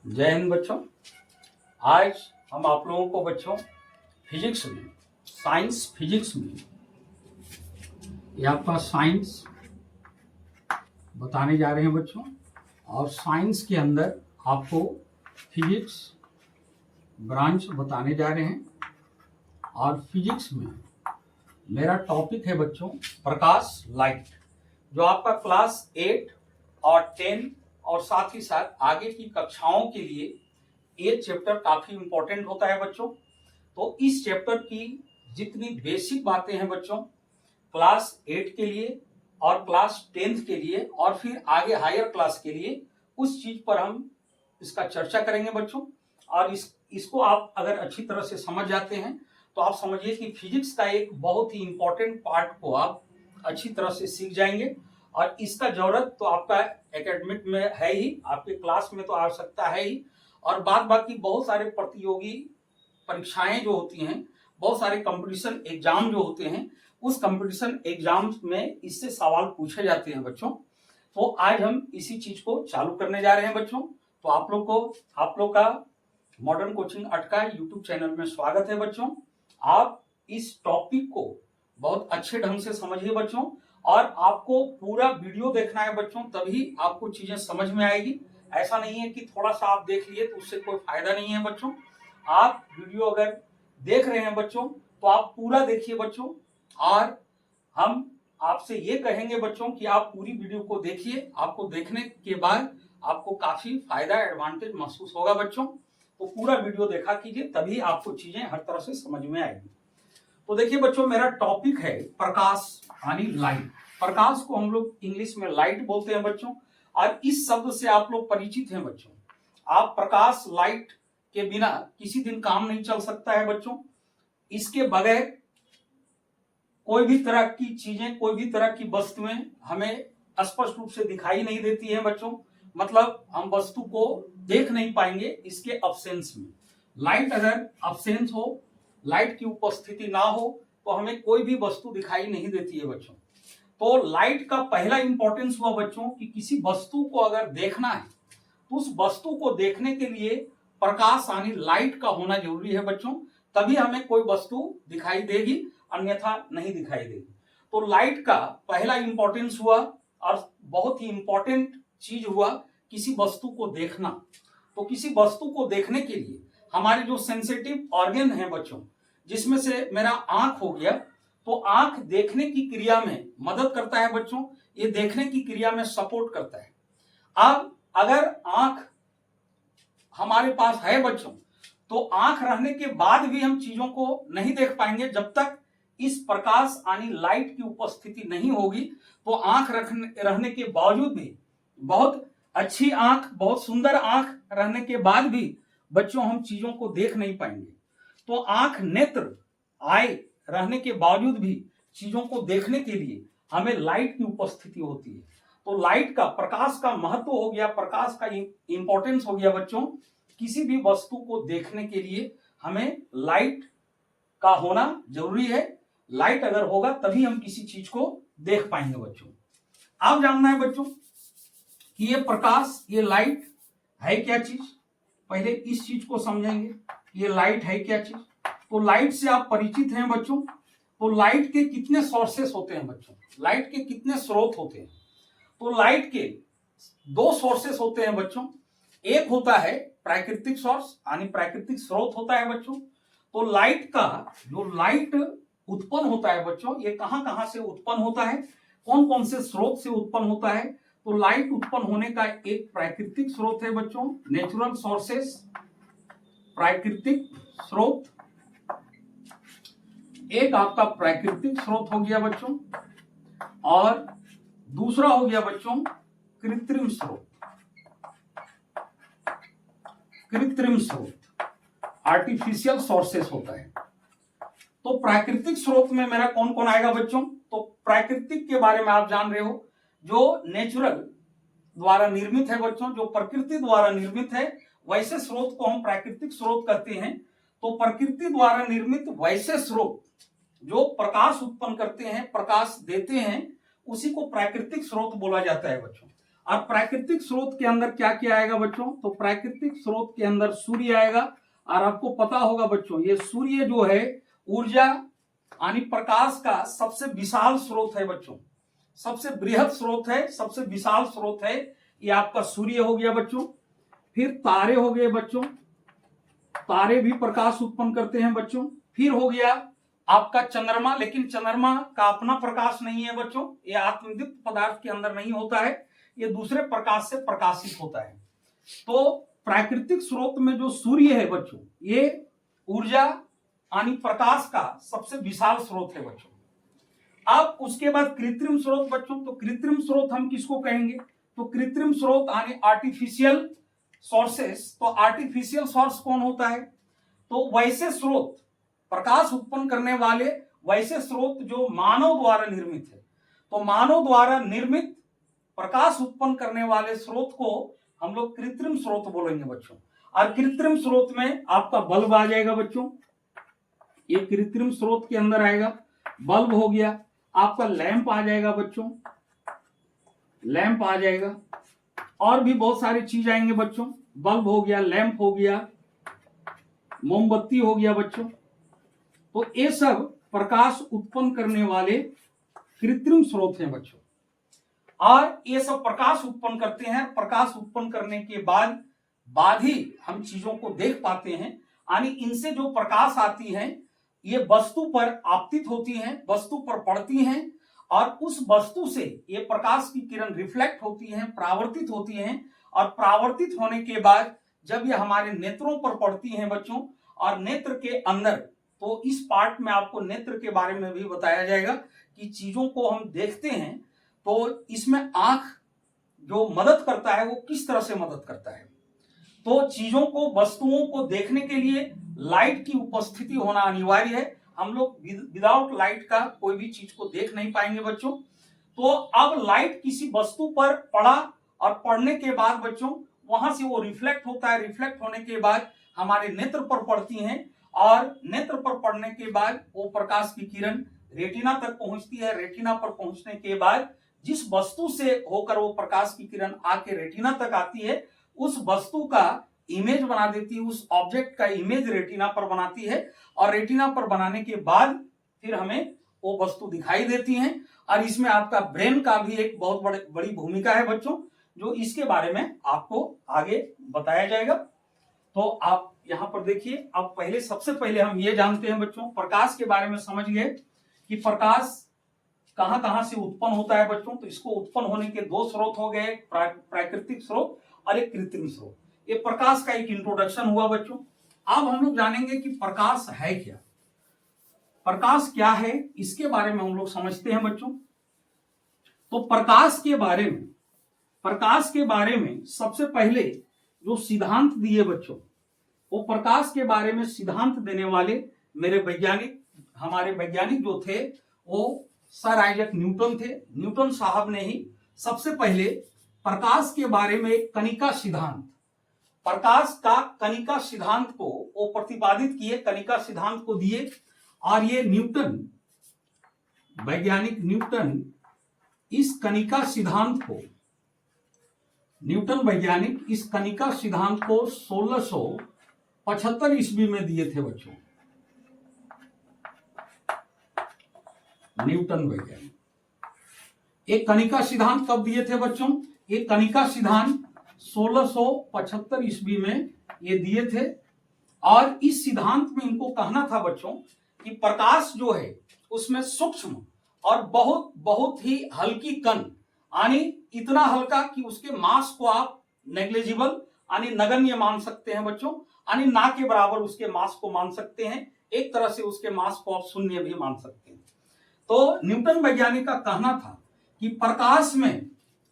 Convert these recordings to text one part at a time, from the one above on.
जय हिंद बच्चों। आज हम आप लोगों को बच्चों फिजिक्स में साइंस फिजिक्स में ये आपका साइंस बताने जा रहे हैं बच्चों। और साइंस के अंदर आपको फिजिक्स ब्रांच बताने जा रहे हैं। और फिजिक्स में मेरा टॉपिक है बच्चों प्रकाश, लाइट, जो आपका क्लास 8 और 10 और साथ ही साथ आगे की कक्षाओं के लिए ये चैप्टर काफी इंपॉर्टेंट होता है बच्चों। तो इस चैप्टर की जितनी बेसिक बातें हैं बच्चों क्लास 8 के लिए और क्लास 10th के लिए और फिर आगे हायर क्लास के लिए, उस चीज पर हम इसका चर्चा करेंगे बच्चों। और इसको आप अगर अच्छी तरह से समझ जाते हैं तो आप समझिए कि फिजिक्स का एक बहुत ही इंपॉर्टेंट पार्ट को आप अच्छी तरह से सीख जाएंगे। और इसका जरूरत तो आपका एकेडमिक में है ही, आपके क्लास में तो आवश्यकता है ही। और बाद बाकी बहुत सारे प्रतियोगी परीक्षाएं जो होती हैं, बहुत सारे कंपटीशन एग्जाम जो होते हैं, उस कंपटीशन एग्जाम में इससे सवाल पूछे जाते हैं बच्चों। तो आज हम इसी चीज को चालू करने जा रहे हैं बच्चों। तो आप लोग का मॉडर्न कोचिंग अटका यूट्यूब चैनल में स्वागत है बच्चों। आप इस टॉपिक को बहुत अच्छे ढंग से समझिए बच्चों, और आपको पूरा वीडियो देखना है बच्चों, तभी आपको चीजें समझ में आएगी। ऐसा नहीं है कि थोड़ा सा आप देख लिए तो उससे कोई फायदा नहीं है बच्चों। आप वीडियो अगर देख रहे हैं बच्चों तो आप पूरा देखिए बच्चों। और हम आपसे ये कहेंगे बच्चों कि आप पूरी वीडियो को देखिए। आपको देखने के बाद आपको काफी फायदा, एडवांटेज महसूस होगा बच्चों। तो पूरा वीडियो देखा कीजिए, तभी आपको चीजें हर तरह से समझ में आएगी। तो देखिए बच्चों, मेरा टॉपिक है प्रकाश यानी लाइट। प्रकाश को हम लोग इंग्लिश में लाइट बोलते हैं बच्चों। और इस शब्द से आप लोग परिचित हैं बच्चों। आप प्रकाश, लाइट के बिना किसी दिन काम नहीं चल सकता है बच्चों। इसके बगैर कोई भी तरह की चीजें, कोई भी तरह की वस्तुएं हमें स्पष्ट रूप से दिखाई नहीं देती है बच्चों। मतलब हम वस्तु को देख नहीं पाएंगे इसके अब्सेंस में। लाइट अगर अब्सेंस हो, लाइट की उपस्थिति ना हो, तो हमें कोई भी वस्तु दिखाई नहीं देती है बच्चों। तो लाइट का पहला इंपॉर्टेंस हुआ बच्चों कि किसी वस्तु को अगर देखना है तो उस वस्तु को देखने के लिए प्रकाश यानी लाइट का होना जरूरी है बच्चों। तभी हमें कोई वस्तु दिखाई देगी, अन्यथा नहीं दिखाई देगी। तो लाइट का पहला इंपॉर्टेंस हुआ और बहुत ही इंपॉर्टेंट चीज हुआ किसी वस्तु को देखना। तो किसी वस्तु को देखने के लिए हमारे जो सेंसिटिव ऑर्गन है बच्चों, जिसमें से मेरा आंख हो गया, तो आंख देखने की क्रिया में मदद करता है बच्चों। ये देखने की क्रिया में सपोर्ट करता है। अब अगर आंख हमारे पास है बच्चों, तो आंख रहने के बाद भी हम चीजों को नहीं देख पाएंगे जब तक इस प्रकाश यानी लाइट की उपस्थिति नहीं होगी। तो आंख रहने के बावजूद भी, बहुत अच्छी आंख, बहुत सुंदर आंख रहने के बाद भी बच्चों हम चीजों को देख नहीं पाएंगे। तो आंख, नेत्र, आई रहने के बावजूद भी चीजों को देखने के लिए हमें लाइट की उपस्थिति होती है। तो लाइट का, प्रकाश का महत्व हो गया, प्रकाश का इंपॉर्टेंस हो गया बच्चों। किसी भी वस्तु को देखने के लिए हमें लाइट का होना जरूरी है। लाइट अगर होगा तभी हम किसी चीज को देख पाएंगे बच्चों। अब जानना है बच्चों कि ये प्रकाश, ये लाइट है क्या चीज। पहले इस चीज को समझेंगे, ये लाइट है क्या चीज। तो लाइट से आप परिचित हैं बच्चों। तो लाइट के कितने सोर्सेस होते हैं बच्चों, लाइट के कितने स्रोत होते हैं। तो लाइट के दो सोर्सेस होते हैं बच्चों। एक होता है प्राकृतिक सोर्स यानी प्राकृतिक स्रोत होता है बच्चों। तो लाइट का जो लाइट उत्पन्न होता है बच्चों, ये कहां कहां से उत्पन्न होता है, कौन कौन से स्रोत से उत्पन्न होता है। तो लाइट उत्पन्न होने का एक प्राकृतिक स्रोत है बच्चों, नेचुरल सोर्सेस, प्राकृतिक स्रोत। एक आपका प्राकृतिक स्रोत हो गया बच्चों, और दूसरा हो गया बच्चों कृत्रिम स्रोत। कृत्रिम स्रोत आर्टिफिशियल सोर्सेस होता है। तो प्राकृतिक स्रोत में मेरा कौन कौन आएगा बच्चों। तो प्राकृतिक के बारे में आप जान रहे हो, जो नेचुरल द्वारा निर्मित है बच्चों, जो प्रकृति द्वारा निर्मित है, वैसे स्रोत को हम प्राकृतिक स्रोत कहते हैं। तो प्रकृति द्वारा निर्मित वैसे स्रोत जो प्रकाश उत्पन्न करते हैं, प्रकाश देते हैं, उसी को प्राकृतिक स्रोत बोला जाता है बच्चों। और प्राकृतिक स्रोत के अंदर क्या क्या आएगा बच्चों? तो प्राकृतिक स्रोत के अंदर सूर्य आएगा। और आपको पता होगा बच्चों, ये सूर्य जो है ऊर्जा यानी प्रकाश का सबसे विशाल स्रोत है बच्चों, सबसे बृहद स्रोत है, सबसे विशाल स्रोत है। ये आपका सूर्य हो गया बच्चों। फिर तारे हो गए बच्चों, तारे भी प्रकाश उत्पन्न करते हैं बच्चों। फिर हो गया आपका चंद्रमा, लेकिन चंद्रमा का अपना प्रकाश नहीं है बच्चों, ये आत्मदीप्त पदार्थ के अंदर नहीं होता है, ये दूसरे प्रकाश से प्रकाशित होता है। तो प्राकृतिक स्रोत में जो सूर्य है बच्चों, ये ऊर्जा यानी प्रकाश का सबसे विशाल स्रोत है बच्चों। अब उसके बाद कृत्रिम स्रोत बच्चों, तो कृत्रिम स्रोत हम किसको कहेंगे? तो कृत्रिम स्रोत यानी आर्टिफिशियल सोर्सेस। तो आर्टिफिशियल सोर्स कौन होता है? तो वैसे स्रोत, प्रकाश उत्पन्न करने वाले वैसे स्रोत जो मानव द्वारा निर्मित है। तो मानव द्वारा निर्मित प्रकाश उत्पन्न करने वाले स्रोत को हम लोग कृत्रिम स्रोत बोलेंगे बच्चों। और कृत्रिम स्रोत में आपका बल्ब आ जाएगा बच्चों, ये कृत्रिम स्रोत के अंदर आएगा। बल्ब हो गया, आपका लैंप आ जाएगा बच्चों, लैंप आ जाएगा। और भी बहुत सारी चीज आएंगे बच्चों, बल्ब हो गया, लैंप हो गया, मोमबत्ती हो गया बच्चों। तो ये सब प्रकाश उत्पन्न करने वाले कृत्रिम स्रोत हैं बच्चों। और ये सब प्रकाश उत्पन्न करते हैं। प्रकाश उत्पन्न करने के बाद ही हम चीजों को देख पाते हैं। यानी इनसे जो प्रकाश आती है ये वस्तु पर आपतित होती हैं, वस्तु पर पड़ती हैं, और उस वस्तु से ये प्रकाश की किरण रिफ्लेक्ट होती हैं, परावर्तित होती हैं। और परावर्तित होने के बाद जब ये हमारे नेत्रों पर पड़ती हैं बच्चों, और नेत्र के अंदर, तो इस पार्ट में आपको नेत्र के बारे में भी बताया जाएगा कि चीजों को हम देखते हैं तो इसमें आंख जो मदद करता है वो किस तरह से मदद करता है। तो चीजों को, वस्तुओं को देखने के लिए लाइट की उपस्थिति होना अनिवार्य है। हम लोग विदाउट लाइट का कोई भी चीज को देख नहीं पाएंगे बच्चों। तो अब लाइट किसी वस्तु पर पड़ा और पड़ने के बाद बच्चों वहां से वो रिफ्लेक्ट होता है, रिफ्लेक्ट होने के बाद हमारे नेत्र पर पड़ती हैं, और नेत्र पर पड़ने के बाद वो प्रकाश की किरण रेटिना तक पहुंचती है। रेटिना पर पहुंचने के बाद जिस वस्तु से होकर वो प्रकाश की किरण आके रेटिना तक आती है, उस वस्तु का इमेज बना देती है, उस ऑब्जेक्ट का इमेज रेटिना पर बनाती है। और रेटिना पर बनाने के बाद फिर हमें वो वस्तु दिखाई देती है। और इसमें आपका ब्रेन का भी एक बहुत बड़ी भूमिका है बच्चों, जो इसके बारे में आपको आगे बताया जाएगा। तो आप यहाँ पर देखिए, अब सबसे पहले हम ये जानते हैं बच्चों, प्रकाश के बारे में समझ गए कि प्रकाश कहां से उत्पन्न होता है बच्चों। तो इसको उत्पन्न होने के दो स्रोत हो गए, प्राकृतिक स्रोत और एक कृत्रिम स्रोत। ये प्रकाश का एक इंट्रोडक्शन हुआ बच्चों। अब हम लोग जानेंगे कि प्रकाश है क्या, प्रकाश क्या है, इसके बारे में हम लोग समझते हैं बच्चों। तो प्रकाश के बारे में सबसे पहले जो सिद्धांत दिए बच्चों, वो प्रकाश के बारे में सिद्धांत देने वाले हमारे वैज्ञानिक जो थे वो सर आइजैक न्यूटन थे। न्यूटन साहब ने ही सबसे पहले प्रकाश के बारे में एक कणिका सिद्धांत, प्रकाश का कणिका सिद्धांत को वो प्रतिपादित किए, कणिका सिद्धांत को दिए। और ये वैज्ञानिक न्यूटन इस कणिका सिद्धांत को 1675 ईस्वी में दिए थे बच्चों। न्यूटन वैज्ञानिक एक कणिका सिद्धांत कब दिए थे बच्चों? एक कणिका सिद्धांत 1675 ईस्वी में ये दिए थे। और इस सिद्धांत में इनको कहना था बच्चों कि प्रकाश जो है उसमें सूक्ष्म और बहुत बहुत ही हल्की कण, यानी इतना हल्का कि उसके मास को आप नेग्लिजिबल यानी नगण्य मान सकते हैं बच्चों, यानी ना के बराबर उसके मास को मान सकते हैं। एक तरह से उसके मास को आप शून्य भी मान सकते हैं। तो न्यूटन वैज्ञानिक का कहना था कि प्रकाश में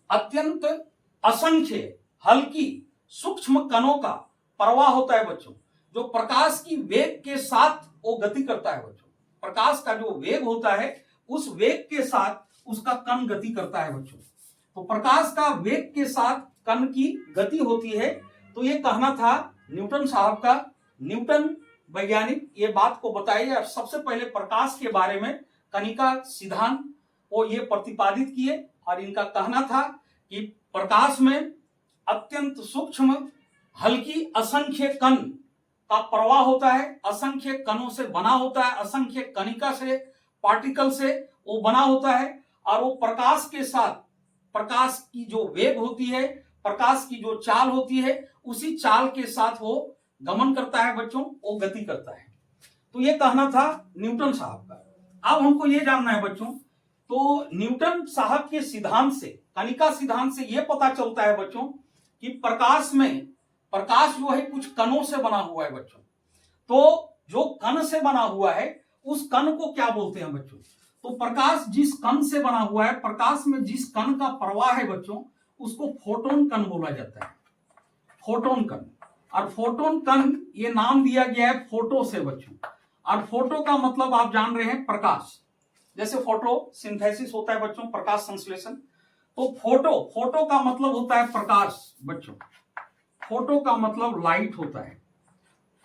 अत्यंत असंख्य हल्की सूक्ष्म कणों का प्रवाह होता है बच्चों, जो प्रकाश की वेग के साथ वो गति करता है बच्चों। प्रकाश का जो वेग होता है उस वेग के साथ उसका कण गति करता है बच्चों। तो प्रकाश का वेग के साथ कण की गति होती है। तो ये कहना था न्यूटन साहब का। न्यूटन वैज्ञानिक ये बात को बताइए, और सबसे पहले प्रकाश के बारे में कणिका सिद्धांत वो ये प्रतिपादित किए। और इनका कहना था कि प्रकाश में अत्यंत सूक्ष्म हल्की असंख्य कण का प्रवाह होता है, असंख्य कणों से बना होता है, असंख्य कणिका से, पार्टिकल से वो बना होता है। और वो प्रकाश के साथ, प्रकाश की जो वेग होती है, प्रकाश की जो चाल होती है, उसी चाल के साथ वो गमन करता है बच्चों, वो गति करता है। तो ये कहना था न्यूटन साहब का। अब हमको ये जानना है बच्चों, तो न्यूटन साहब के सिद्धांत से, कणिका सिद्धांत से ये पता चलता है बच्चों कि प्रकाश में, प्रकाश जो है कुछ कणों से बना हुआ है बच्चों। तो जो कण से बना हुआ है उस कण को क्या बोलते हैं बच्चों? तो प्रकाश जिस कण से बना हुआ है, प्रकाश में जिस कण का प्रवाह है बच्चों, उसको फोटोन कण बोला जाता है, फोटोन कण। और फोटोन कण ये नाम दिया गया है फोटो से बच्चों। और फोटो का मतलब आप जान रहे हैं प्रकाश, जैसे फोटो सिंथेसिस होता है बच्चों, प्रकाश संश्लेषण। तो फोटो, फोटो का मतलब होता है प्रकाश बच्चों। फोटो का मतलब लाइट होता है,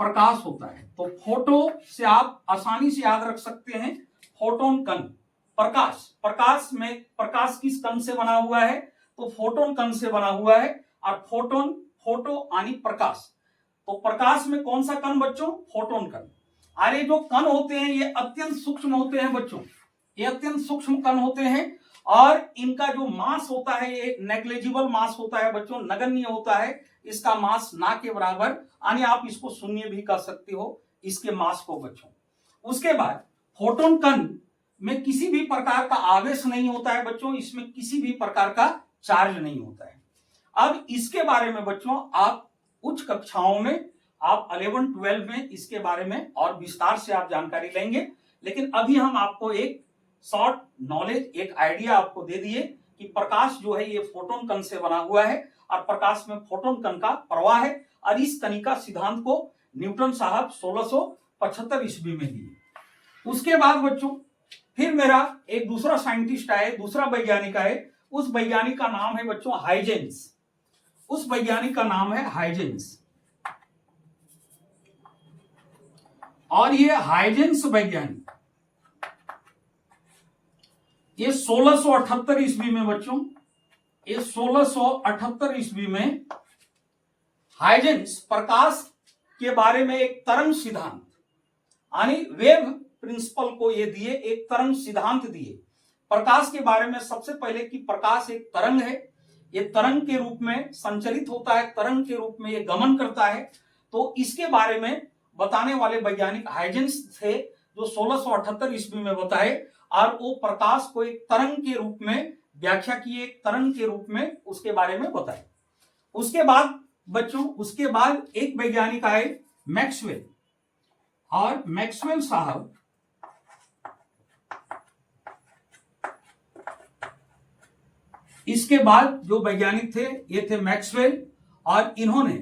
प्रकाश होता है। तो फोटो से आप आसानी से याद रख सकते हैं फोटोन कण। प्रकाश, प्रकाश में, प्रकाश किस कण से बना हुआ है? तो फोटोन कण से बना हुआ है। और फोटोन, फोटो यानी प्रकाश। तो प्रकाश में कौन सा कण बच्चों? फोटोन कण। अरे जो कण होते हैं ये अत्यंत सूक्ष्म होते हैं बच्चों, ये अत्यंत सूक्ष्म कण होते हैं। और इनका जो मास होता है ये नेग्लिजिबल मास होता है बच्चों, नगण्य होता है। इसका मास ना के बराबर, यानी आप इसको शून्य भी कह सकते हो इसके मास को बच्चों। उसके बाद फोटोन कण में किसी भी प्रकार का आवेश नहीं होता है बच्चों, इसमें किसी भी प्रकार का चार्ज नहीं होता है। अब इसके बारे में बच्चों आप उच्च कक्षाओं में, आप 11-12 में इसके बारे में और विस्तार से आप जानकारी लेंगे। लेकिन अभी हम आपको एक शॉर्ट नॉलेज, एक आइडिया आपको दे दिए कि प्रकाश जो है ये फोटोन कण से बना हुआ है और प्रकाश में फोटोन कण का प्रवाह है। और इस कणिका सिद्धांत को न्यूटन साहब 1675 ईस्वी में दिए। उसके बाद बच्चों फिर मेरा एक दूसरा साइंटिस्ट आए, दूसरा वैज्ञानिक आए। उस वैज्ञानिक का नाम है बच्चों हाइजेंस। उस वैज्ञानिक का नाम है हाइजेंस। और ये हाइजेंस वैज्ञानिक ये 1678 ईस्वी में बच्चों, ये 1678 ईस्वी में हाइजेंस प्रकाश के बारे में एक तरंग सिद्धांत, यानी वेव प्रिंसिपल को ये दिए, एक तरंग सिद्धांत दिए प्रकाश के बारे में। सबसे पहले कि प्रकाश एक तरंग है, ये तरंग के रूप में संचलित होता है, तरंग के रूप में ये गमन करता है। तो इसके बारे में बताने वाले वैज्ञानिक हाइजेंस थे, जो 1678 ईस्वी में बताए। और वो प्रकाश को एक तरंग के रूप में व्याख्या किए, एक तरंग के रूप में उसके बारे में बताए। उसके बाद बच्चों, उसके बाद एक वैज्ञानिक आए मैक्सवेल। और मैक्सवेल साहब इसके बाद जो वैज्ञानिक थे ये थे मैक्सवेल। और इन्होंने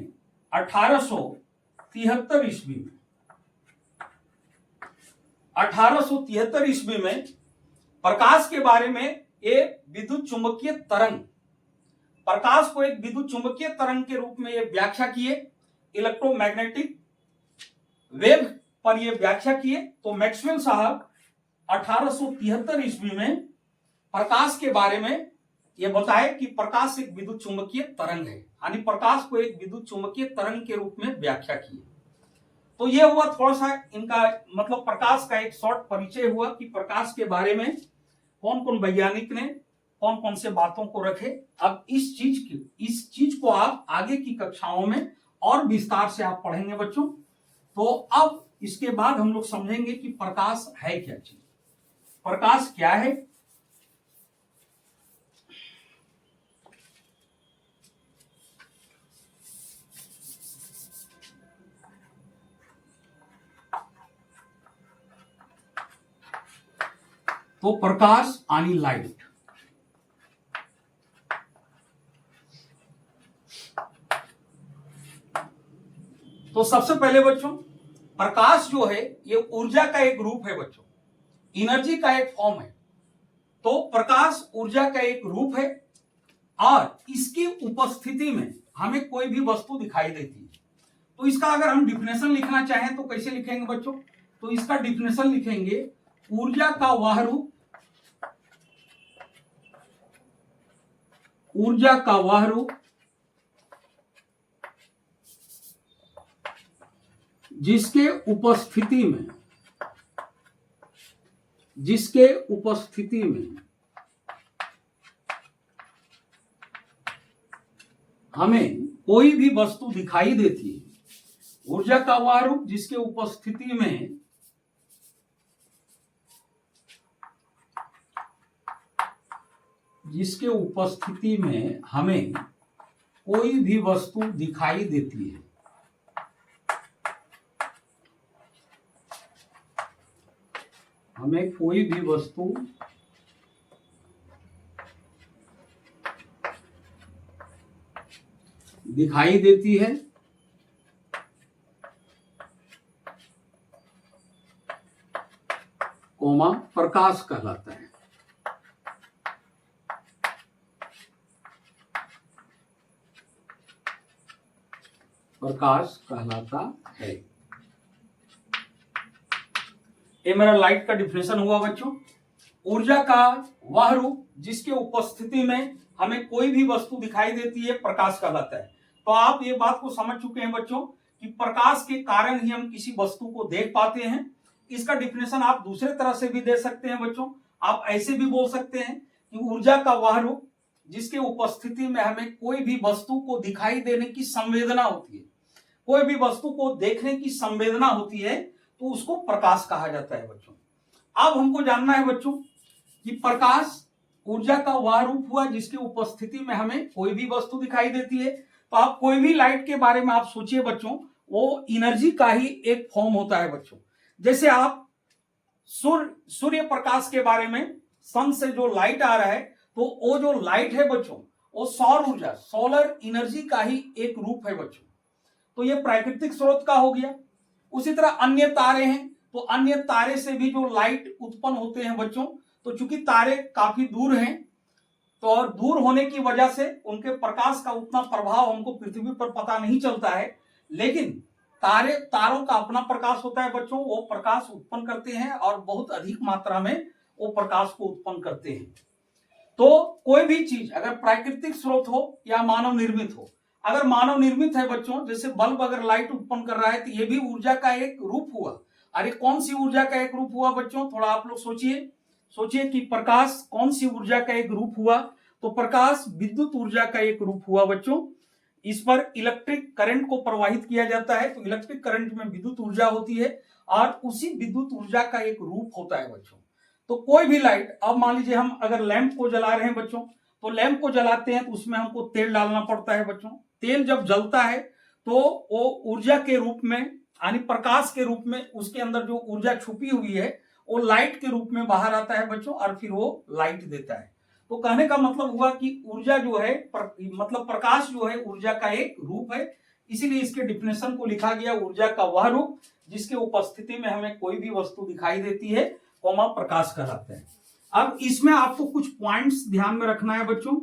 1873 ईस्वी में, 1873 ईस्वी में प्रकाश के बारे में एक विद्युत चुंबकीय तरंग, प्रकाश को एक विद्युत चुंबकीय तरंग के रूप में ये व्याख्या किए, इलेक्ट्रोमैग्नेटिक वेव पर ये व्याख्या किए। तो मैक्सवेल साहब 1873 ईस्वी में प्रकाश के बारे में ये बताए कि प्रकाश एक विद्युत चुंबकीय तरंग है, यानी प्रकाश को एक विद्युत चुंबकीय तरंग के रूप में व्याख्या किए। तो ये हुआ थोड़ा सा इनका मतलब प्रकाश का एक शॉर्ट परिचय हुआ कि प्रकाश के बारे में कौन कौन वैज्ञानिक ने कौन कौन से बातों को रखे। अब इस चीज को आप आगे की कक्षाओं में और विस्तार से आप पढ़ेंगे बच्चों। तो अब इसके बाद हम लोग समझेंगे कि प्रकाश है क्या चीज, प्रकाश क्या है। तो प्रकाश यानी लाइट। तो सबसे पहले बच्चों प्रकाश जो है ये ऊर्जा का एक रूप है बच्चों, एनर्जी का एक फॉर्म है। तो प्रकाश ऊर्जा का एक रूप है और इसकी उपस्थिति में हमें कोई भी वस्तु दिखाई देती है। तो इसका अगर हम डिफिनेशन लिखना चाहें तो कैसे लिखेंगे बच्चों? तो इसका डिफिनेशन लिखेंगे ऊर्जा का वह रूप ऊर्जा का वह रूप जिसके उपस्थिति में हमें कोई भी वस्तु दिखाई देती है। ऊर्जा का वह रूप जिसके उपस्थिति में हमें कोई भी वस्तु दिखाई देती है। हमें कोई भी वस्तु दिखाई देती है, कोमा प्रकाश कहलाता है। प्रकाश कहलाता है। ये मेरा लाइट का डिफिनेशन हुआ बच्चों। ऊर्जा का वह रूप जिसके उपस्थिति में हमें कोई भी वस्तु दिखाई देती है प्रकाश कहलाता है। तो आप ये बात को समझ चुके हैं बच्चों कि प्रकाश के कारण ही हम किसी वस्तु को देख पाते हैं। इसका डिफिनेशन आप दूसरे तरह से भी दे सकते हैं बच्चों। आप ऐसे भी बोल सकते हैं कि ऊर्जा का वह रूप जिसके उपस्थिति में हमें कोई भी वस्तु को दिखाई देने की संवेदना होती है, कोई भी वस्तु को देखने की संवेदना होती है, तो उसको प्रकाश कहा जाता है बच्चों। अब हमको जानना है बच्चों कि प्रकाश ऊर्जा का वह रूप हुआ जिसकी उपस्थिति में हमें कोई भी वस्तु दिखाई देती है। तो आप कोई भी लाइट के बारे में आप सोचिए बच्चों, वो एनर्जी का ही एक फॉर्म होता है बच्चों। जैसे आप सूर्य प्रकाश के बारे में, सन से जो लाइट आ रहा है, तो वो जो लाइट है बच्चों वो सौर ऊर्जा, सोलर एनर्जी का ही एक रूप है बच्चों। तो ये प्राकृतिक स्रोत का हो गया। उसी तरह अन्य तारे हैं, तो अन्य तारे से भी जो लाइट उत्पन्न होते हैं बच्चों, तो चूंकि तारे काफी दूर हैं, तो और दूर होने की वजह से उनके प्रकाश का उतना प्रभाव हमको पृथ्वी पर पता नहीं चलता है। लेकिन तारों का अपना प्रकाश होता है बच्चों, वो प्रकाश उत्पन्न करते हैं और बहुत अधिक मात्रा में वो प्रकाश को उत्पन्न करते हैं। तो कोई भी चीज अगर प्राकृतिक स्रोत हो या मानव निर्मित हो, अगर मानव निर्मित है बच्चों, जैसे बल्ब अगर लाइट उत्पन्न कर रहा है, तो ये भी ऊर्जा का एक रूप हुआ। अरे कौन सी ऊर्जा का एक रूप हुआ बच्चों? थोड़ा आप लोग सोचिए कि प्रकाश कौन सी ऊर्जा का एक रूप हुआ? तो प्रकाश विद्युत ऊर्जा का एक रूप हुआ बच्चों। इस पर इलेक्ट्रिक करंट को प्रवाहित किया जाता है, तो इलेक्ट्रिक करंट में विद्युत ऊर्जा होती है और उसी विद्युत ऊर्जा का एक रूप होता है बच्चों। तो कोई भी लाइट, अब मान लीजिए हम अगर लैंप को जला रहे हैं बच्चों, तो लैंप को जलाते हैं तो उसमें हमको तेल डालना पड़ता है बच्चों। तेल जब जलता है तो वो ऊर्जा के रूप में, यानी प्रकाश के रूप में, उसके अंदर जो ऊर्जा छुपी हुई है वो लाइट के रूप में बाहर आता है बच्चों, और फिर वो लाइट देता है। तो कहने का मतलब हुआ कि ऊर्जा जो है मतलब प्रकाश जो है ऊर्जा का एक रूप है। इसीलिए इसके डिफिनेशन को लिखा गया, ऊर्जा का वह रूप जिसके उपस्थिति में हमें कोई भी वस्तु दिखाई देती है, कोमा प्रकाश कहलाते हैं। अब इसमें आपको कुछ पॉइंट्स ध्यान में रखना है बच्चों।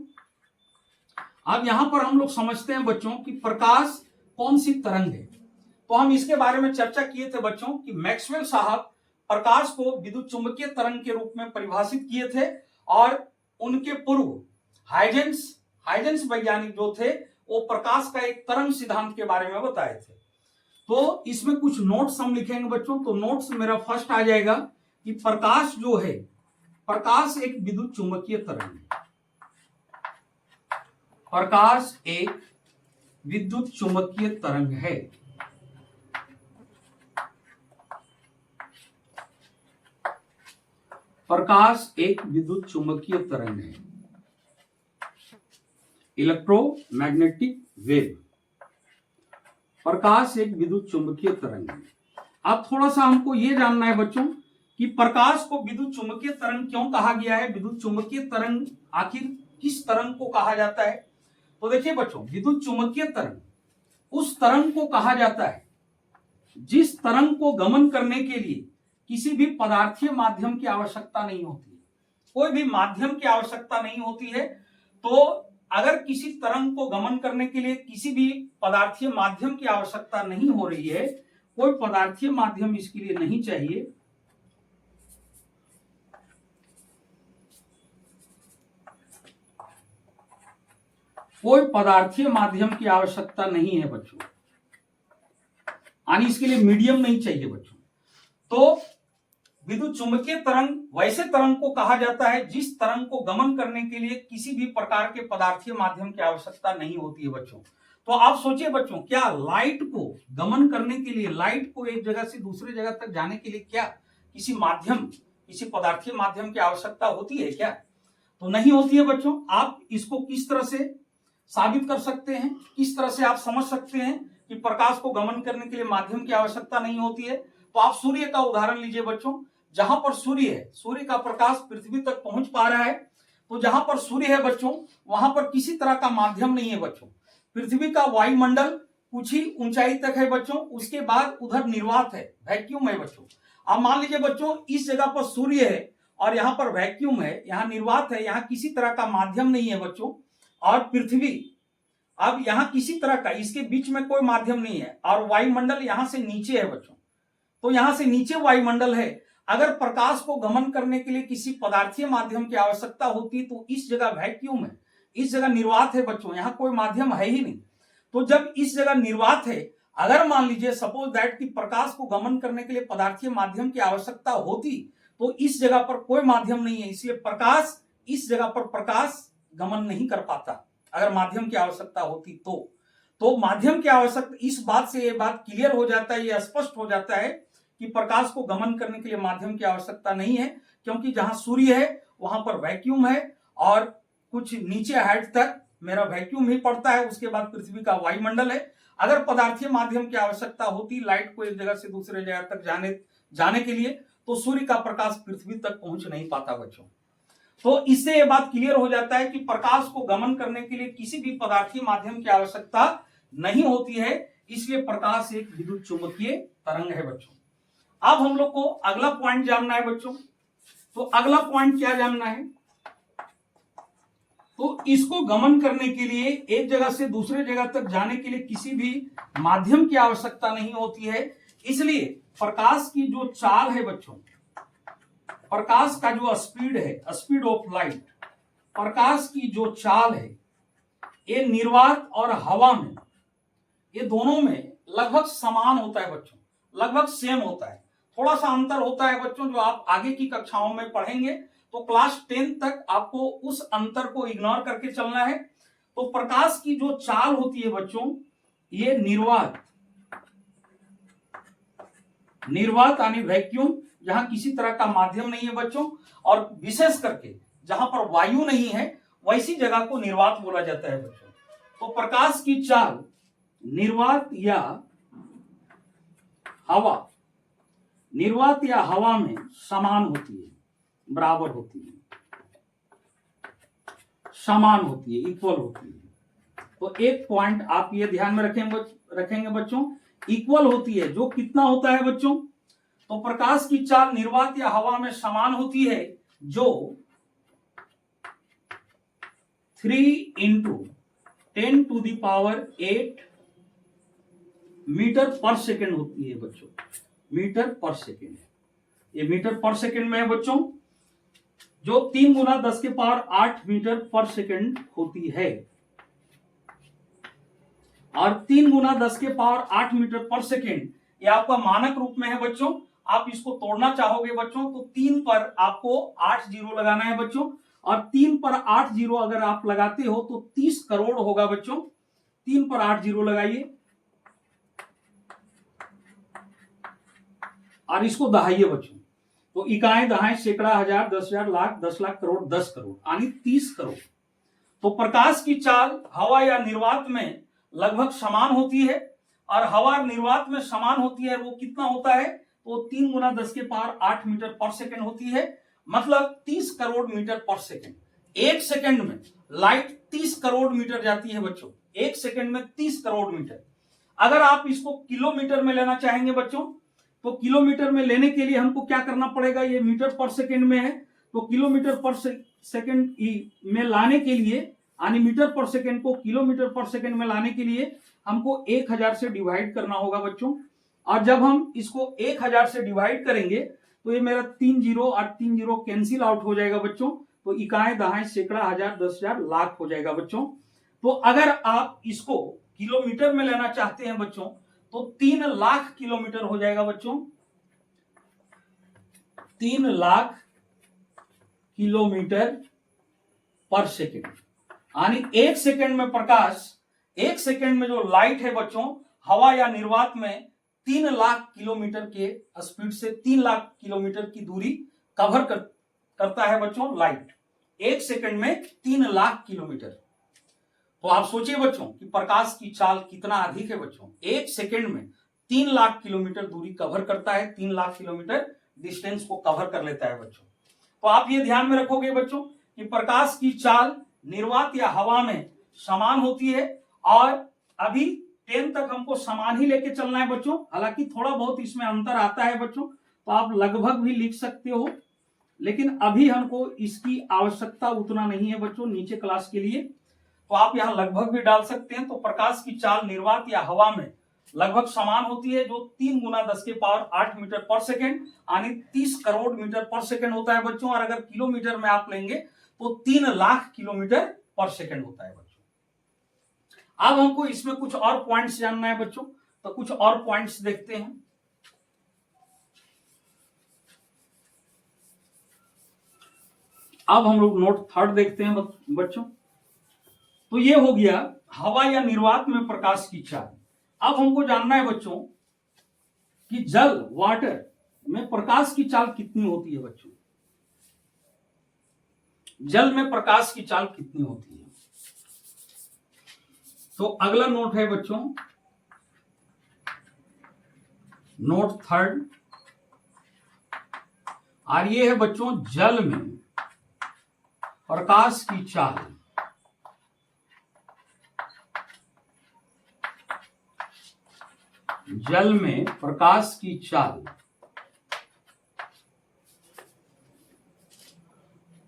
अब यहां पर हम लोग समझते हैं बच्चों कि प्रकाश कौन सी तरंग है। तो हम इसके बारे में चर्चा किए थे बच्चों कि मैक्सवेल साहब प्रकाश को विद्युत चुंबकीय तरंग के रूप में परिभाषित किए थे, और उनके पूर्व हाइजेंस वैज्ञानिक जो थे वो प्रकाश का एक तरंग सिद्धांत के बारे में बताए थे। तो इसमें कुछ नोट्स हम लिखेंगे बच्चों। तो नोट्स मेरा फर्स्ट आ जाएगा कि प्रकाश जो है, प्रकाश एक विद्युत चुंबकीय तरंग है। प्रकाश एक विद्युत चुंबकीय तरंग है। प्रकाश एक विद्युत चुंबकीय तरंग है, इलेक्ट्रोमैग्नेटिक वेव। प्रकाश एक विद्युत चुंबकीय तरंग है। अब थोड़ा सा हमको ये जानना है बच्चों कि प्रकाश को विद्युत चुंबकीय तरंग क्यों कहा गया है। विद्युत चुंबकीय तरंग आखिर किस तरंग को कहा जाता है? तो देखिए बच्चों, विद्युत चुंबकीय तरंग उस तरंग को कहा जाता है जिस तरंग को गमन करने के लिए किसी भी पदार्थीय माध्यम की आवश्यकता नहीं होती है, कोई भी माध्यम की आवश्यकता नहीं होती है। तो अगर किसी तरंग को गमन करने के लिए किसी भी पदार्थीय माध्यम की आवश्यकता नहीं हो रही है, कोई पदार्थीय माध्यम इसके लिए नहीं चाहिए, कोई पदार्थीय माध्यम की आवश्यकता नहीं है बच्चों, यानी इसके लिए मीडियम नहीं चाहिए बच्चों। तो विद्युत चुंबकीय तरंग वैसे तरंग को कहा जाता है जिस तरंग को गमन करने के लिए किसी भी प्रकार के पदार्थीय माध्यम की आवश्यकता नहीं होती है बच्चों। तो आप सोचिए बच्चों, क्या लाइट को गमन करने के लिए, लाइट को एक जगह से दूसरी जगह तक जाने के लिए क्या किसी माध्यम, किसी पदार्थीय माध्यम की आवश्यकता होती है क्या? तो नहीं होती है बच्चों। आप इसको किस तरह से साबित कर सकते हैं, किस तरह से आप समझ सकते हैं कि प्रकाश को गमन करने के लिए माध्यम की आवश्यकता नहीं होती है? तो आप सूर्य का उदाहरण लीजिए बच्चों। जहां पर सूर्य है, सूर्य का प्रकाश पृथ्वी तक पहुंच पा रहा है, तो जहां पर सूर्य है बच्चों वहां पर किसी तरह का माध्यम नहीं है बच्चों। पृथ्वी का वायुमंडल कुछ ही ऊंचाई तक है बच्चों, उसके बाद उधर निर्वात है, वैक्यूम है बच्चों। अब मान लीजिए बच्चों इस जगह पर सूर्य है और यहाँ पर वैक्यूम है, यहाँ निर्वात है, यहाँ किसी तरह का माध्यम नहीं है बच्चों। और पृथ्वी, अब यहाँ किसी तरह का, इसके बीच में कोई माध्यम नहीं है, और वायुमंडल यहाँ से नीचे है बच्चों। तो यहाँ से नीचे वायुमंडल है। अगर प्रकाश को गमन करने के लिए किसी पदार्थीय माध्यम की आवश्यकता होती तो इस जगह वैक्यूम है, इस जगह निर्वात है बच्चों, यहाँ कोई माध्यम है ही नहीं। तो जब इस जगह निर्वात है, अगर मान लीजिए सपोज दैट कि प्रकाश को गमन करने के लिए पदार्थीय माध्यम की आवश्यकता होती तो इस जगह पर कोई माध्यम नहीं है, इसलिए प्रकाश, इस जगह पर प्रकाश गमन नहीं कर पाता अगर माध्यम की आवश्यकता होती तो माध्यम की आवश्यकता, इस बात से ये बात क्लियर हो जाता है, ये स्पष्ट हो जाता है कि प्रकाश को गमन करने के लिए माध्यम की आवश्यकता नहीं है, क्योंकि जहां सूर्य है वहां पर वैक्यूम है और कुछ नीचे हाइट तक मेरा वैक्यूम ही पड़ता है, उसके बाद पृथ्वी का वायुमंडल है। अगर पदार्थीय माध्यम की आवश्यकता होती लाइट को एक जगह से दूसरे जगह तक जाने के लिए, तो सूर्य का प्रकाश पृथ्वी तक पहुंच नहीं पाता बच्चों। तो इससे यह बात क्लियर हो जाता है कि प्रकाश को गमन करने के लिए किसी भी पदार्थीय माध्यम की आवश्यकता नहीं होती है, इसलिए प्रकाश एक विद्युत चुंबकीय तरंग है बच्चों। अब हम लोग को अगला पॉइंट जानना है बच्चों। तो अगला पॉइंट क्या जानना है? तो इसको गमन करने के लिए एक जगह से दूसरे जगह तक जाने के लिए किसी भी माध्यम की आवश्यकता नहीं होती है, इसलिए प्रकाश की जो चाल है बच्चों, प्रकाश का जो स्पीड है, स्पीड ऑफ लाइट, प्रकाश की जो चाल है, ये निर्वात और हवा में, ये दोनों में लगभग समान होता है बच्चों, लगभग सेम होता है। थोड़ा सा अंतर होता है बच्चों, जो आप आगे की कक्षाओं में पढ़ेंगे, तो क्लास 10 तक आपको उस अंतर को इग्नोर करके चलना है। तो प्रकाश की जो चाल होती है बच्चों, ये निर्वात यानी वैक्यूम, जहां किसी तरह का माध्यम नहीं है बच्चों, और विशेष करके जहां पर वायु नहीं है वैसी जगह को निर्वात बोला जाता है बच्चों। तो प्रकाश की चाल निर्वात या हवा में समान होती है, बराबर होती है, समान होती है, इक्वल होती है। तो एक पॉइंट आप ये ध्यान में रखेंगे बच्चों, इक्वल होती है, जो कितना होता है बच्चों? तो प्रकाश की चाल निर्वात या हवा में समान होती है, जो 3 × 10⁸ मीटर पर सेकेंड होती है बच्चों, मीटर पर सेकेंड। ये मीटर पर सेकेंड में है बच्चों, जो 3 × 10⁸ मीटर पर सेकेंड होती है। और 3 × 10⁸ मीटर पर सेकेंड ये आपका मानक रूप में है बच्चों। आप इसको तोड़ना चाहोगे बच्चों तो 3 पर आपको 8 जीरो लगाना है बच्चों, और 3 पर 8 जीरो अगर आप लगाते हो तो 30 करोड़ होगा बच्चों। 3 पर 8 जीरो लगाइए और इसको दहाइए बच्चों। तो इकाएं, दहाएं, सैकड़ा, हजार, 10,000, लाख, 10 लाख, करोड़, 10 करोड़, यानी 30 करोड़। तो प्रकाश की चाल हवा या निर्वात में लगभग समान होती है, और हवा निर्वात में समान होती है, वो कितना होता है? तो 3 × 10⁸ मीटर पर सेकेंड होती है, मतलब 30 करोड़ मीटर पर सेकेंड। एक सेकेंड में लाइट 30 करोड़ मीटर जाती है बच्चों, एक सेकेंड में 30 करोड़ मीटर। अगर आप इसको किलोमीटर में लेना चाहेंगे बच्चों, तो किलोमीटर में लेने के लिए हमको क्या करना पड़ेगा? ये मीटर पर सेकेंड में है, तो किलोमीटर पर सेकेंड में लाने के लिए, यानी मीटर पर सेकेंड को किलोमीटर पर सेकेंड में लाने के लिए हमको 1000 से डिवाइड करना होगा बच्चों। और जब हम इसको 1000 से डिवाइड करेंगे तो ये मेरा 3 जीरो और 3 जीरो कैंसिल आउट हो जाएगा बच्चों। तो इकाएं, दहाएं, सैकड़ा, हजार, 10,000, लाख हो जाएगा बच्चों। तो अगर आप इसको किलोमीटर में लेना चाहते हैं बच्चों तो 3 लाख किलोमीटर हो जाएगा बच्चों, 3 लाख किलोमीटर पर सेकेंड। यानी 1 सेकेंड में प्रकाश, 1 सेकेंड में जो लाइट है बच्चों हवा या निर्वात में 3 लाख किलोमीटर के स्पीड से 3 लाख किलोमीटर की दूरी कवर करता है बच्चों लाइट। 1 सेकेंड में 3 लाख किलोमीटर। तो आप सोचिए बच्चों कि प्रकाश की चाल कितना अधिक है बच्चों। 1 सेकेंड में 3 लाख किलोमीटर दूरी कवर करता है, 3 लाख किलोमीटर डिस्टेंस को कवर कर लेता है बच्चों। तो आप ये ध्यान में रखोगे बच्चों कि प्रकाश की चाल निर्वात या हवा में समान होती है, और अभी 10 तक हमको समान ही लेके चलना है बच्चों। हालांकि थोड़ा बहुत इसमें अंतर आता है बच्चों, तो आप लगभग भी लिख सकते हो, लेकिन अभी हमको इसकी आवश्यकता उतना नहीं है बच्चों नीचे क्लास के लिए। तो आप यहां लगभग भी डाल सकते हैं। तो प्रकाश की चाल निर्वात या हवा में लगभग समान होती है, जो 3 गुना 10 के पावर 8 मीटर पर सेकेंड यानी 30 करोड़ मीटर पर सेकेंड होता है बच्चों। और अगर किलोमीटर में आप लेंगे तो 3 लाख किलोमीटर पर सेकेंड होता है बच्चों। अब हमको इसमें कुछ और पॉइंट्स जानना है बच्चों, तो कुछ और पॉइंट्स देखते हैं। अब हम लोग नोट 3 देखते हैं बच्चों। तो ये हो गया हवा या निर्वात में प्रकाश की चाल। अब हमको जानना है बच्चों कि जल वाटर में प्रकाश की चाल कितनी होती है बच्चों। जल में प्रकाश की चाल कितनी होती है। तो अगला नोट है बच्चों नोट 3, और ये है बच्चों जल में प्रकाश की चाल। जल में प्रकाश की चाल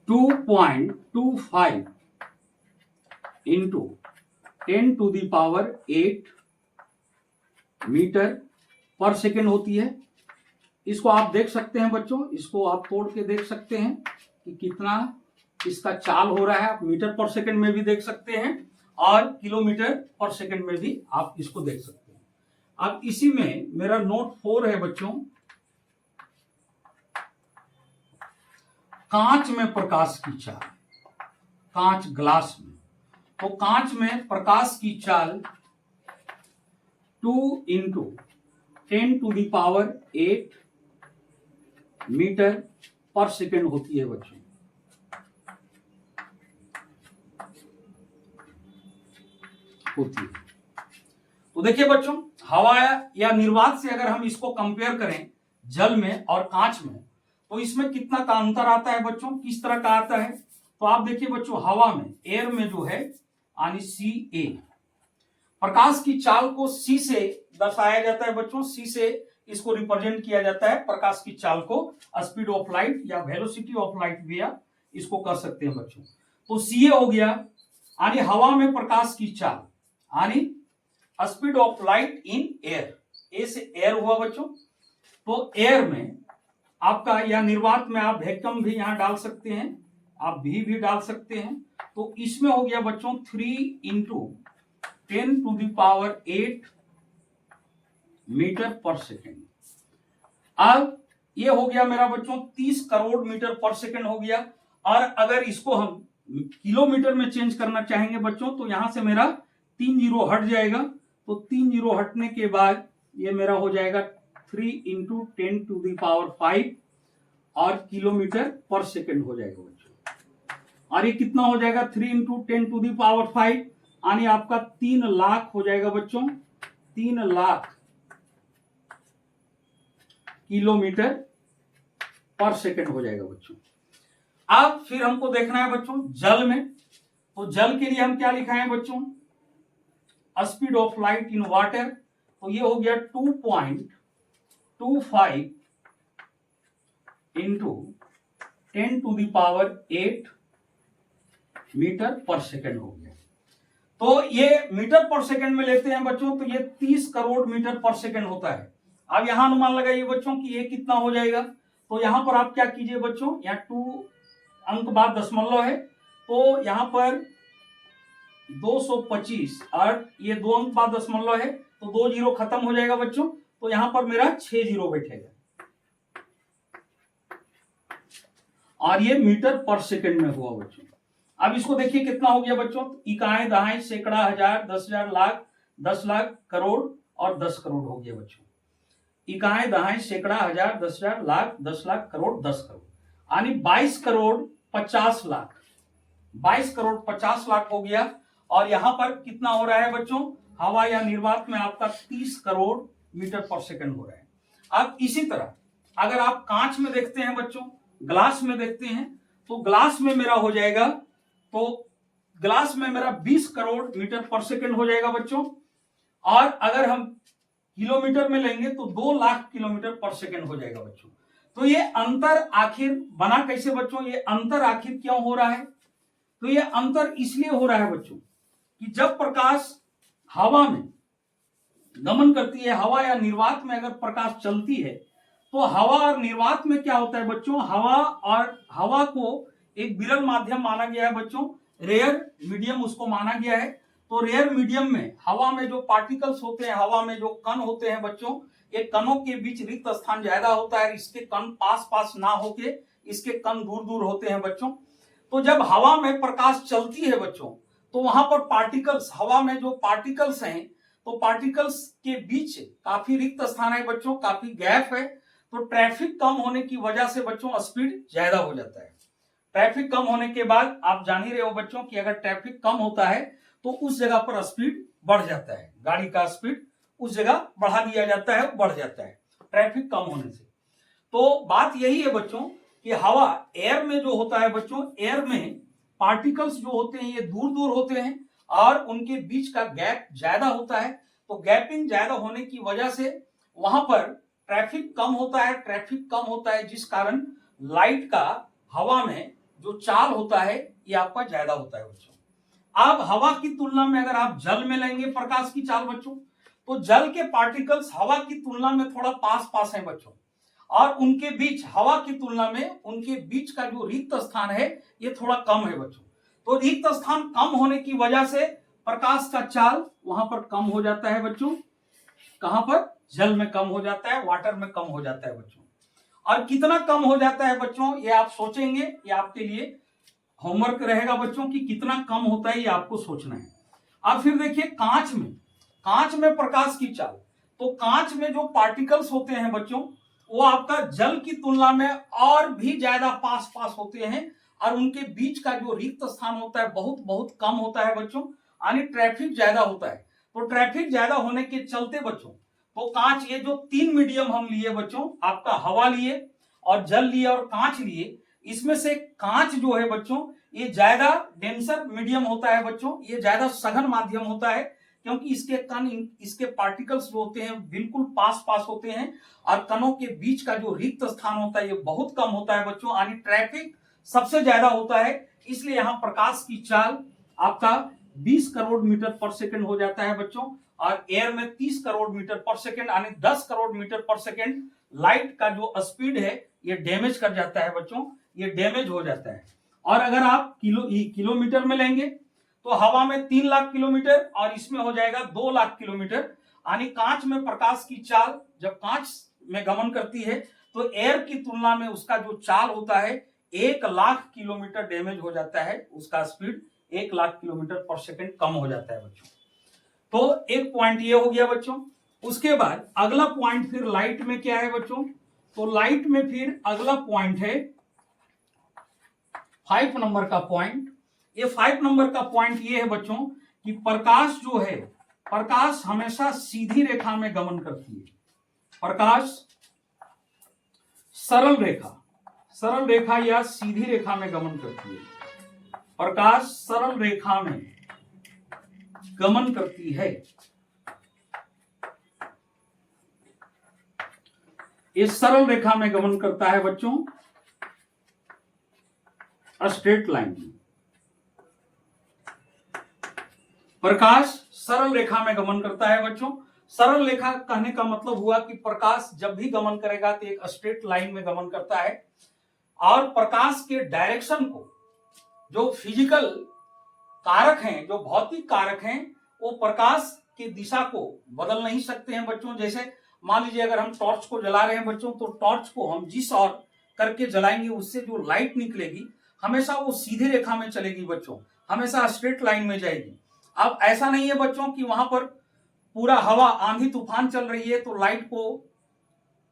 2.25 into 10 to the power 8 metre per second होती है। इसको आप देख सकते हैं बच्चों, इसको आप तोड़ के देख सकते हैं कि कितना इसका चाल हो रहा है। आप मीटर पर सेकेंड में भी देख सकते हैं और किलोमीटर पर सेकेंड में भी आप इसको देख सकते हैं। अब इसी में मेरा नोट 4 है बच्चों कांच में प्रकाश की चाल। कांच ग्लास में, तो कांच में प्रकाश की चाल 2 into 10 to the power 8 metre per second होती है बच्चों। होती है। तो देखिए बच्चों हवा या निर्वात से अगर हम इसको कंपेयर करें जल में और कांच में, तो इसमें कितना का अंतर आता है बच्चों, किस तरह का आता है। तो आप देखिए बच्चों हवा में एयर में जो है यानी Ca, प्रकाश की चाल को C से दर्शाया जाता है बच्चों। C से इसको रिप्रेजेंट किया जाता है प्रकाश की चाल को, स्पीड ऑफ लाइट या वेलोसिटी ऑफ लाइट भी आप इसको कर सकते हैं बच्चों। तो Ca हो गया यानी हवा में प्रकाश की चाल यानी speed of light in air. A से एयर हुआ बच्चों। तो एयर में आपका या निर्वात में आप वैक्यूम भी यहां डाल सकते हैं, आप भी डाल सकते हैं। तो इसमें हो गया बच्चों 3 into 10 to the power 8 metre per second. अब ये हो गया मेरा बच्चों 30 करोड़ मीटर पर सेकेंड हो गया। और अगर इसको हम किलोमीटर में चेंज करना चाहेंगे बच्चों तो यहां से मेरा 3 जीरो हट जाएगा। तो 3 जीरो हटने के बाद ये मेरा हो जाएगा 3 इंटू 10 टू दी पावर 5 और किलोमीटर पर सेकेंड हो जाएगा बच्चों। और ये कितना हो जाएगा 3 इंटू 10 टू दी पावर 5 यानी आपका 3 लाख हो जाएगा बच्चों। 3 लाख किलोमीटर पर सेकेंड हो जाएगा बच्चों। अब फिर हमको देखना है बच्चों जल में। तो जल के लिए हम क्या लिखा है बच्चों, speed of light in water. तो ये हो गया 2.25 into 10 to the power 8 metre per second हो गया। तो ये मीटर पर सेकेंड में लेते हैं बच्चों तो ये 30 करोड़ मीटर पर सेकेंड होता है। अब यहां अनुमान लगाइए बच्चों कि ये कितना हो जाएगा। तो यहां पर आप क्या कीजिए बच्चों, यहाँ 2 अंक बाद दशमलव है, तो यहां पर 225 और ये 2 अंक बाद दशमलव है तो 2 जीरो खत्म हो जाएगा बच्चों, तो यहां पर मेरा 6 जीरो बैठेगा और ये मीटर पर सेकंड में हुआ बच्चों। अब इसको देखिए कितना हो गया बच्चों, इकाई, दहाई, सैकड़ा, हजार, 10,000, लाख, 10 लाख, करोड़ और 10 करोड़ हो गया बच्चों। इकाई, दहाई, सैकड़ा, हजार, 10,000, लाख, 10 लाख, करोड़, 10 करोड़, यानी 22 करोड़ 50 लाख, 22 करोड़ 50 लाख हो गया। और यहां पर कितना हो रहा है बच्चों, हवा या निर्वात में आपका 30 करोड़ मीटर पर सेकंड हो रहा है। अब इसी तरह अगर आप कांच में देखते हैं बच्चों, ग्लास में देखते हैं, तो ग्लास में मेरा हो जाएगा, तो ग्लास में मेरा 20 करोड़ मीटर पर सेकंड हो जाएगा बच्चों। और अगर हम किलोमीटर में लेंगे तो 2 लाख किलोमीटर पर सेकंड हो जाएगा बच्चों। तो ये अंतर आखिर बना कैसे बच्चों, ये अंतर आखिर क्यों हो रहा है, तो ये अंतर इसलिए हो रहा है बच्चों कि जब प्रकाश हवा में गमन करती है, हवा या निर्वात में अगर प्रकाश चलती है, तो हवा और निर्वात में क्या होता है बच्चों, हवा को एक विरल माध्यम माना गया है बच्चों, रेयर मीडियम उसको माना गया है। तो रेयर मीडियम में हवा में जो पार्टिकल्स होते हैं, हवा में जो कण होते हैं बच्चों, ये कणों के बीच रिक्त स्थान ज्यादा होता है, इसके कण पास पास ना होके इसके कण दूर दूर होते हैं बच्चों। तो जब हवा में प्रकाश चलती है बच्चों, तो वहां पर पार्टिकल्स, हवा में जो पार्टिकल्स हैं, तो पार्टिकल्स के बीच काफी रिक्त स्थान है बच्चों, काफी गैप है। तो ट्रैफिक कम होने की वजह से बच्चों स्पीड ज्यादा हो जाता है। ट्रैफिक कम होने के बाद आप जान ही रहे हो बच्चों कि अगर ट्रैफिक कम होता है तो उस जगह पर स्पीड बढ़ जाता है, गाड़ी का स्पीड उस जगह बढ़ा दिया जाता है, बढ़ जाता है ट्रैफिक कम होने से। तो बात यही है बच्चों कि हवा, एयर में जो होता है बच्चों, एयर में पार्टिकल्स जो होते हैं ये दूर दूर होते हैं और उनके बीच का गैप ज्यादा होता है। तो गैपिंग ज्यादा होने की वजह से वहां पर ट्रैफिक कम होता है, ट्रैफिक कम होता है, जिस कारण लाइट का हवा में जो चाल होता है ये आपका ज्यादा होता है बच्चों। अब हवा की तुलना में अगर आप जल में लेंगे प्रकाश की चाल बच्चों, तो जल के पार्टिकल्स हवा की तुलना में थोड़ा पास पास हैं बच्चों, और उनके बीच, हवा की तुलना में उनके बीच का जो रिक्त स्थान है ये थोड़ा कम है बच्चों। तो रिक्त स्थान कम होने की वजह से प्रकाश का चाल वहां पर कम हो जाता है बच्चों। कहां पर, जल में कम हो जाता है, वाटर में कम हो जाता है बच्चों। और कितना कम हो जाता है बच्चों, ये आप सोचेंगे, ये आपके लिए होमवर्क रहेगा बच्चों कि कितना कम होता है, ये आपको सोचना है। अब फिर देखिए कांच में प्रकाश की चाल, तो कांच में जो पार्टिकल्स होते हैं बच्चों, वो आपका जल की तुलना में और भी ज्यादा पास पास होते हैं, और उनके बीच का जो रिक्त स्थान होता है बहुत बहुत कम होता है बच्चों, यानी ट्रैफिक ज्यादा होता है। तो ट्रैफिक ज्यादा होने के चलते बच्चों, तो कांच, ये जो 3 मीडियम हम लिए बच्चों, आपका हवा लिए और जल लिए और कांच लिए, इसमें से कांच जो है बच्चों ये ज्यादा डेंसर मीडियम होता है बच्चों, ये ज्यादा सघन माध्यम होता है, क्योंकि इसके कण, इसके पार्टिकल्स जो होते हैं बिल्कुल पास पास होते हैं, और कणों के बीच का जो रिक्त स्थान होता है ये बहुत कम होता है बच्चों, यानी ट्रैफिक सबसे ज्यादा होता है। इसलिए यहां प्रकाश की चाल आपका 20 करोड़ मीटर पर सेकंड हो जाता है बच्चों, और एयर में 30 करोड़ मीटर पर सेकंड, यानी 10 करोड़ मीटर पर सेकंड लाइट का जो स्पीड है ये डैमेज कर जाता है बच्चों, ये डैमेज हो जाता है। और अगर आप किलोमीटर में लेंगे तो हवा में 3 लाख किलोमीटर और इसमें हो जाएगा 2 लाख किलोमीटर, यानी कांच में प्रकाश की चाल जब कांच में गमन करती है तो एयर की तुलना में उसका जो चाल होता है 1 लाख किलोमीटर डैमेज हो जाता है, उसका स्पीड 1 लाख किलोमीटर पर सेकंड कम हो जाता है बच्चों। तो एक पॉइंट ये हो गया बच्चों। उसके बाद अगला पॉइंट फिर लाइट में क्या है बच्चों, तो लाइट में फिर अगला पॉइंट है 5 नंबर का पॉइंट। ये 5 नंबर का पॉइंट ये है बच्चों कि प्रकाश जो है, प्रकाश हमेशा सीधी रेखा में गमन करती है। प्रकाश सरल रेखा या सीधी रेखा में गमन करती है। प्रकाश सरल रेखा में गमन करती है। इस सरल रेखा में गमन करता है बच्चों, स्ट्रेट लाइन में। प्रकाश सरल रेखा में गमन करता है बच्चों। सरल रेखा कहने का मतलब हुआ कि प्रकाश जब भी गमन करेगा तो एक स्ट्रेट लाइन में गमन करता है, और प्रकाश के डायरेक्शन को जो फिजिकल कारक हैं, जो भौतिक कारक हैं, वो प्रकाश की दिशा को बदल नहीं सकते हैं बच्चों। जैसे मान लीजिए अगर हम टॉर्च को जला रहे हैं बच्चों, तो टॉर्च को हम जिस ओर करके जलाएंगे उससे जो लाइट निकलेगी हमेशा वो सीधी रेखा में चलेगी बच्चों, हमेशा स्ट्रेट लाइन में जाएगी। अब ऐसा नहीं है बच्चों कि वहां पर पूरा हवा आंधी तूफान चल रही है तो लाइट को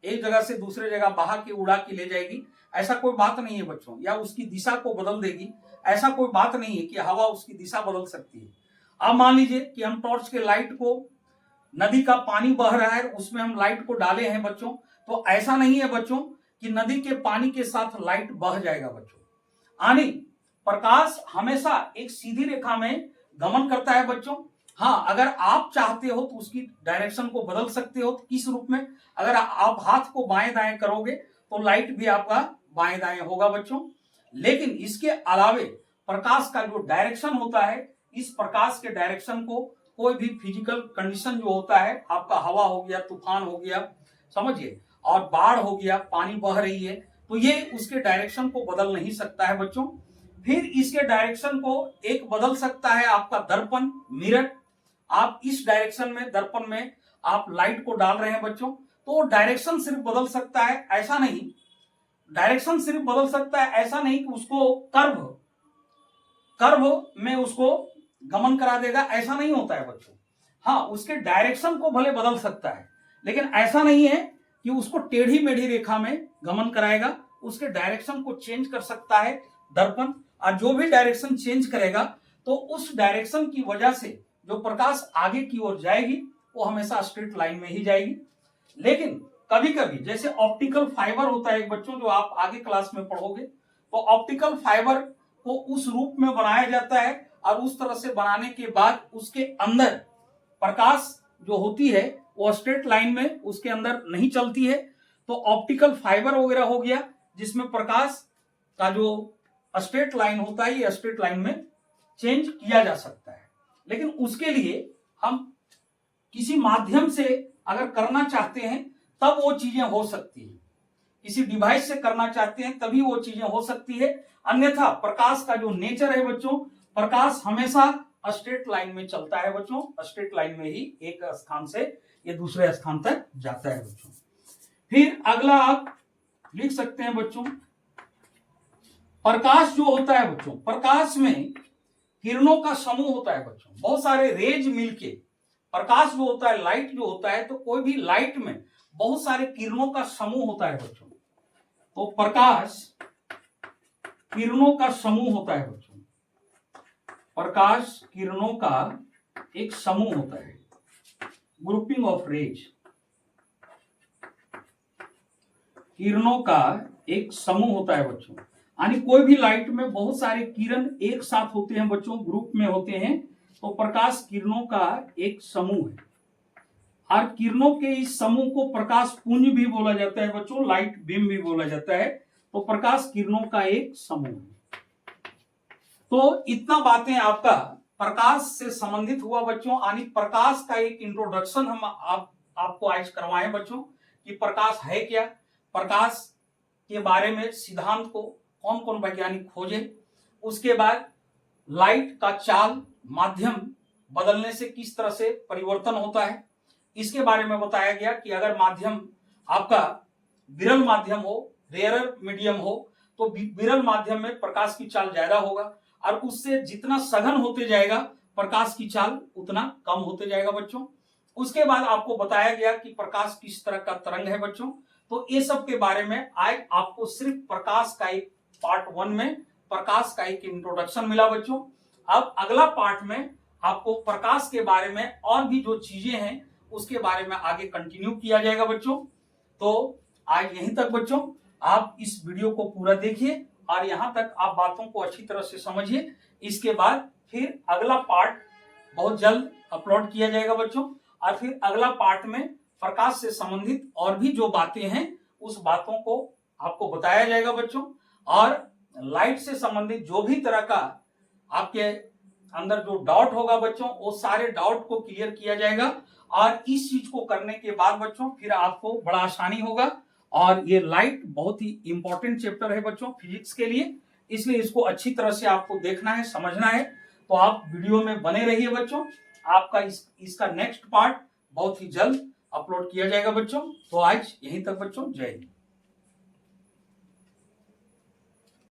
एक जगह से दूसरे जगह बहा के उड़ा के ले जाएगी, ऐसा कोई बात नहीं है बच्चों। या उसकी दिशा को बदल देगी, ऐसा कोई बात नहीं है कि हवा उसकी दिशा बदल सकती है। अब मान लीजिए कि हम टॉर्च के लाइट को, नदी का पानी बह रहा है उसमें हम लाइट को डाले हैं बच्चों, तो ऐसा नहीं है बच्चों कि नदी के पानी के साथ लाइट बह जाएगा बच्चों। यानी प्रकाश हमेशा एक सीधी रेखा में गमन करता है बच्चों। हाँ, अगर आप चाहते हो तो उसकी डायरेक्शन को बदल सकते हो। किस रूप में? अगर आप हाथ को बाएं दाएं करोगे तो लाइट भी आपका बाएं दाएं होगा बच्चों। लेकिन इसके अलावे प्रकाश का जो डायरेक्शन होता है, इस प्रकाश के डायरेक्शन को कोई भी फिजिकल कंडीशन जो होता है, आपका हवा हो गया, तूफान हो गया, समझिए, और बाढ़ हो गया, पानी बह रही है, तो ये उसके डायरेक्शन को बदल नहीं सकता है बच्चों। फिर इसके डायरेक्शन को एक बदल सकता है आपका दर्पण, मिरर। आप इस डायरेक्शन में, दर्पण में आप लाइट को डाल रहे हैं बच्चों, तो डायरेक्शन सिर्फ बदल सकता है, ऐसा नहीं। डायरेक्शन सिर्फ बदल सकता है, ऐसा नहीं कि उसको कर्व में उसको गमन करा देगा, ऐसा नहीं होता है बच्चों। हाँ, उसके डायरेक्शन को भले बदल सकता है, लेकिन ऐसा नहीं है कि उसको टेढ़ी मेढ़ी रेखा में गमन कराएगा। उसके डायरेक्शन को चेंज कर सकता है दर्पण, और जो भी डायरेक्शन चेंज करेगा तो उस डायरेक्शन की वजह से जो प्रकाश आगे की ओर जाएगी वो हमेशा स्ट्रेट लाइन में ही जाएगी। लेकिन कभी कभी जैसे ऑप्टिकल फाइबर होता है एक बच्चों, जो आप आगे क्लास में पढ़ोगे, तो ऑप्टिकल फाइबर को उस रूप में बनाया जाता है और उस तरह से बनाने के बाद उसके अंदर प्रकाश जो होती है वो स्ट्रेट लाइन में उसके अंदर नहीं चलती है। तो ऑप्टिकल फाइबर वगैरह हो गया जिसमें प्रकाश का जो स्ट्रेट लाइन होता है ये स्ट्रेट लाइन में चेंज किया जा सकता है। लेकिन उसके लिए हम किसी माध्यम से अगर करना चाहते हैं तब वो चीजें हो सकती है, किसी डिवाइस से करना चाहते हैं तभी वो चीजें हो सकती है। अन्यथा प्रकाश का जो नेचर है बच्चों, प्रकाश हमेशा स्ट्रेट लाइन में चलता है बच्चों, स्ट्रेट लाइन में ही एक स्थान से ये दूसरे स्थान तक जाता है बच्चों। फिर अगला आप लिख सकते हैं बच्चों, प्रकाश जो होता है बच्चों, प्रकाश में किरणों का समूह होता है बच्चों, बहुत सारे रेज मिलके प्रकाश जो होता है, लाइट जो होता है, तो कोई भी लाइट में बहुत सारे किरणों का समूह होता है बच्चों। तो प्रकाश किरणों का समूह होता है बच्चों, प्रकाश किरणों का एक समूह होता है, ग्रुपिंग ऑफ रेज, किरणों का एक समूह होता है बच्चों। यानी कोई भी लाइट में बहुत सारे किरण एक साथ होते हैं बच्चों, ग्रुप में होते हैं, तो प्रकाश किरणों का एक समूह है। और किरणों के इस समूह को प्रकाश पुंज भी बोला जाता है बच्चों, लाइट बीम भी बोला जाता है। तो प्रकाश किरणों का एक समूह है। तो इतना बातें आपका प्रकाश से संबंधित हुआ बच्चों। यानी प्रकाश का एक इंट्रोडक्शन हम आपको आज करवाएं बच्चों कि प्रकाश है क्या, प्रकाश के बारे में सिद्धांत को कौन कौन वैज्ञानिक खोजे, उसके बाद लाइट का चाल, माध्यम बदलने से किस तरह से परिवर्तन होता है, इसके बारे में बताया गया कि अगर माध्यम आपका विरल माध्यम हो, रेयरर मीडियम हो, तो विरल माध्यम में प्रकाश की चाल ज्यादा होगा और उससे जितना सघन होते जाएगा प्रकाश की चाल उतना कम होते जाएगा बच्चों। उसके बाद आपको बताया गया कि प्रकाश किस तरह का तरंग है बच्चों। तो ये सब के बारे में आज आपको सिर्फ प्रकाश का एक पार्ट 1 में प्रकाश का एक इंट्रोडक्शन मिला बच्चों। अब अगला पार्ट में आपको प्रकाश के बारे में और भी जो चीजें हैं उसके बारे में आगे कंटिन्यू किया जाएगा बच्चों। तो आज यहीं तक बच्चों, आप इस वीडियो को पूरा देखिए और यहां तक आप बातों को अच्छी तरह से समझिए। इसके बाद फिर अगला पार्ट बहुत जल्द अपलोड किया जाएगा बच्चों, और फिर अगला पार्ट में प्रकाश से संबंधित और भी जो बातें हैं उस बातों को आपको बताया जाएगा बच्चों। और लाइट से संबंधित जो भी तरह का आपके अंदर जो डाउट होगा बच्चों, वो सारे डाउट को क्लियर किया जाएगा। और इस चीज को करने के बाद बच्चों फिर आपको बड़ा आसानी होगा। और ये लाइट बहुत ही इंपॉर्टेंट चैप्टर है बच्चों फिजिक्स के लिए, इसलिए इसको अच्छी तरह से आपको देखना है, समझना है। तो आप वीडियो में बने रहिए बच्चों। आपका इसका नेक्स्ट पार्ट बहुत ही जल्द अपलोड किया जाएगा बच्चों। तो आज यहीं तक बच्चों, जय हिंद।